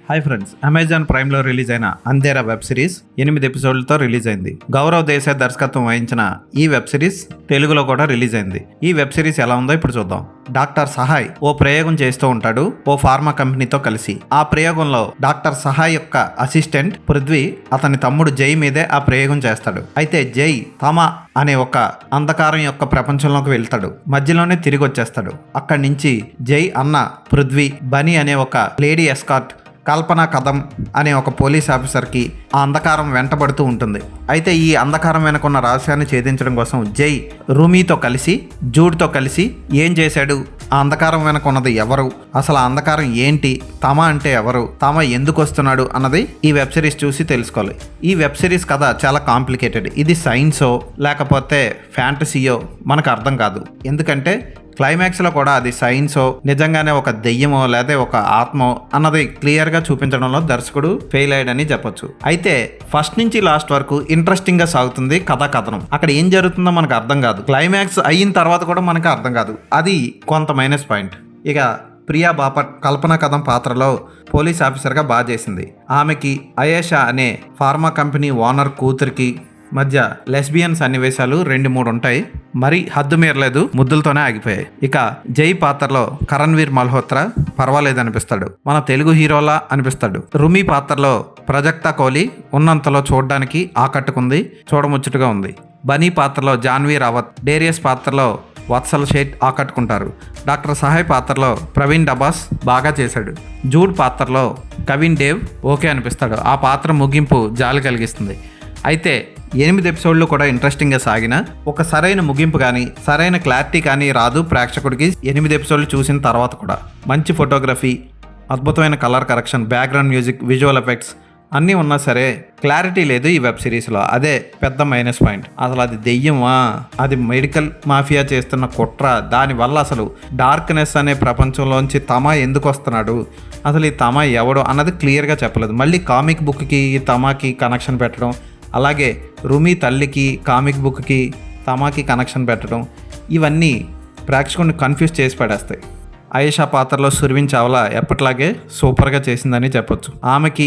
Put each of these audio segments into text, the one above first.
Hi friends, Amazon prime లో release అయిన Antera web series 8 ఎపిసోడ్లతో release అయింది. గౌరవ్ దేశాయ్ దర్శకత్వం వహించిన ఈ వెబ్ సిరీస్ తెలుగులో కూడా రిలీజ్ అయింది. ఈ వెబ్ సిరీస్ ఎలా ఉందో ఇప్పుడు చూద్దాం. డాక్టర్ సహాయ్ ఓ ప్రయోగం చేస్తూ ఉంటాడు ఓ ఫార్మా కంపెనీతో కలిసి. ఆ ప్రయోగంలో డాక్టర్ సహాయ్ యొక్క అసిస్టెంట్ పృథ్వీ అతని తమ్ముడు జై మీదే ఆ ప్రయోగం చేస్తాడు. అయితే జై తమ అనే ఒక అంధకారం యొక్క ప్రపంచంలోకి వెళ్తాడు. మధ్యలోనే తిరిగి వచ్చేస్తాడు. అక్కడి నుంచి జై అన్న పృథ్వీ బనీ అనే ఒక లేడీ ఎస్కార్ట్ కల్పన కదం అనే ఒక పోలీస్ ఆఫీసర్కి ఆ అంధకారం వెంటబడుతూ ఉంటుంది. అయితే ఈ అంధకారం వెనుకున్న రహస్యాన్ని ఛేదించడం కోసం జై రూమీతో కలిసి జూడ్తో కలిసి ఏం చేశాడు, ఆ అంధకారం వెనుకున్నది ఎవరు, అసలు ఆ అంధకారం ఏంటి, తమ అంటే ఎవరు, తమ ఎందుకు వస్తున్నాడు అన్నది ఈ వెబ్ సిరీస్ చూసి తెలుసుకోవాలి. ఈ వెబ్ సిరీస్ కథ చాలా కాంప్లికేటెడ్. ఇది సైన్సో లేకపోతే ఫ్యాంటసీయో మనకు అర్థం కాదు. ఎందుకంటే క్లైమాక్స్లో కూడా అది సైన్సో నిజంగానే ఒక దెయ్యమో లేదా ఒక ఆత్మో అన్నది క్లియర్గా చూపించడంలో దర్శకుడు ఫెయిల్ అయ్యాడని చెప్పొచ్చు. అయితే ఫస్ట్ నుంచి లాస్ట్ వరకు ఇంట్రెస్టింగ్గా సాగుతుంది కథనం. అక్కడ ఏం జరుగుతుందో మనకు అర్థం కాదు. క్లైమాక్స్ అయిన తర్వాత కూడా మనకు అర్థం కాదు. అది కొంత మైనస్ పాయింట్. ఇక ప్రియా బాపట్ కల్పన కథం పాత్రలో పోలీస్ ఆఫీసర్గా బాగా చేసింది. ఆమెకి అయేషా అనే ఫార్మా కంపెనీ ఓనర్ కూతురికి మధ్య లెస్బియన్ సన్నివేశాలు 2-3 ఉంటాయి. మరి హద్దు మీరలేదు, ముద్దులతోనే ఆగిపోయాయి. ఇక జై పాత్రలో కరణ్వీర్ మల్హోత్రా పర్వాలేదు అనిపిస్తాడు, మన తెలుగు హీరోలా అనిపిస్తాడు. రుమి పాత్రలో ప్రజక్తా కోహ్లీ ఉన్నంతలో చూడడానికి ఆకట్టుకుంది, చూడముచ్చటగా ఉంది. బనీ పాత్రలో జాన్వీ రావత్, డేరియస్ పాత్రలో వత్సల్ షేట్ ఆకట్టుకుంటారు. డాక్టర్ సహాయ్ పాత్రలో ప్రవీణ్ డబాస్ బాగా చేశాడు. జూడ్ పాత్రలో కవిన్ డేవ్ ఓకే అనిపిస్తాడు. ఆ పాత్ర ముగింపు జాలి కలిగిస్తుంది. అయితే 8 ఎపిసోడ్లు కూడా ఇంట్రెస్టింగ్గా సాగిన ఒక సరైన ముగింపు కానీ సరైన క్లారిటీ కానీ రాదు ప్రేక్షకుడికి. 8 ఎపిసోడ్లు చూసిన తర్వాత కూడా మంచి ఫోటోగ్రఫీ, అద్భుతమైన colour correction, background music, visual effects అన్నీ ఉన్నా సరే క్లారిటీ లేదు ఈ వెబ్ సిరీస్లో. అదే పెద్ద మైనస్ పాయింట్. అసలు అది దెయ్యమా, అది మెడికల్ మాఫియా చేస్తున్న కుట్ర, దానివల్ల అసలు డార్క్నెస్ అనే ప్రపంచంలోంచి తమ ఎందుకు వస్తున్నాడు, అసలు ఈ తమ ఎవడు అన్నది క్లియర్గా చెప్పలేదు. మళ్ళీ కామిక్ బుక్కి ఈ తమాకి కనెక్షన్ పెట్టడం, అలాగే రుమి తల్లికి కామిక్ బుక్కి తమాకి కనెక్షన్ పెట్టడం, ఇవన్నీ ప్రేక్షకుని కన్ఫ్యూజ్ చేసి పడేస్తాయి. అయేషా పాత్రలో సుర్వీన్ చావ్లా ఎప్పట్లాగే సూపర్గా చేసిందని చెప్పొచ్చు. ఆమెకి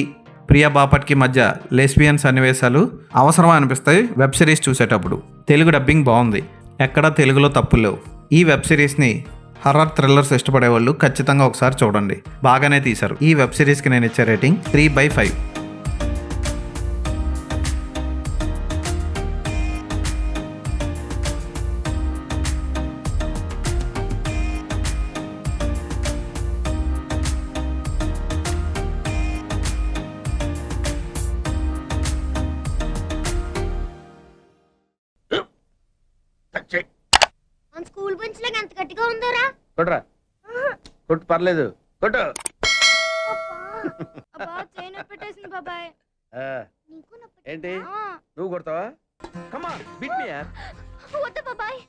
ప్రియా బాపట్కి మధ్య లెస్బియన్ సన్నివేశాలు అవసరమా అనిపిస్తాయి వెబ్ సిరీస్ చూసేటప్పుడు. తెలుగు డబ్బింగ్ బాగుంది, ఎక్కడా తెలుగులో తప్పులు లేవు. ఈ వెబ్ సిరీస్ని హర్రర్ థ్రిల్లర్స్ ఇష్టపడే వాళ్ళు ఖచ్చితంగా ఒకసారి చూడండి, బాగానే తీశారు. ఈ వెబ్ సిరీస్కి నేను ఇచ్చే రేటింగ్ 3/5. స్కూల్ బెంచ్ లాగా ఎంత గట్టిగా ఉందోరా. కొట్రా, కొట్టు, పర్లేదు, కొట్టు. బాబాయ్ ఏంటి నువ్వు కొడతావా? కమా బిట్ మీ యార్. వద్దు బాబాయ్.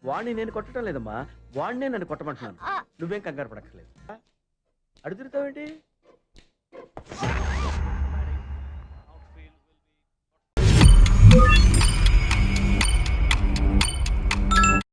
వాణ్ణి నేను కొట్టడం లేదమ్మా, వాణ్ణే నన్ను కొట్టమంటున్నాను. నువ్వేం కంగారు పడక్కర్లేదు. అడుగుతావేంటి?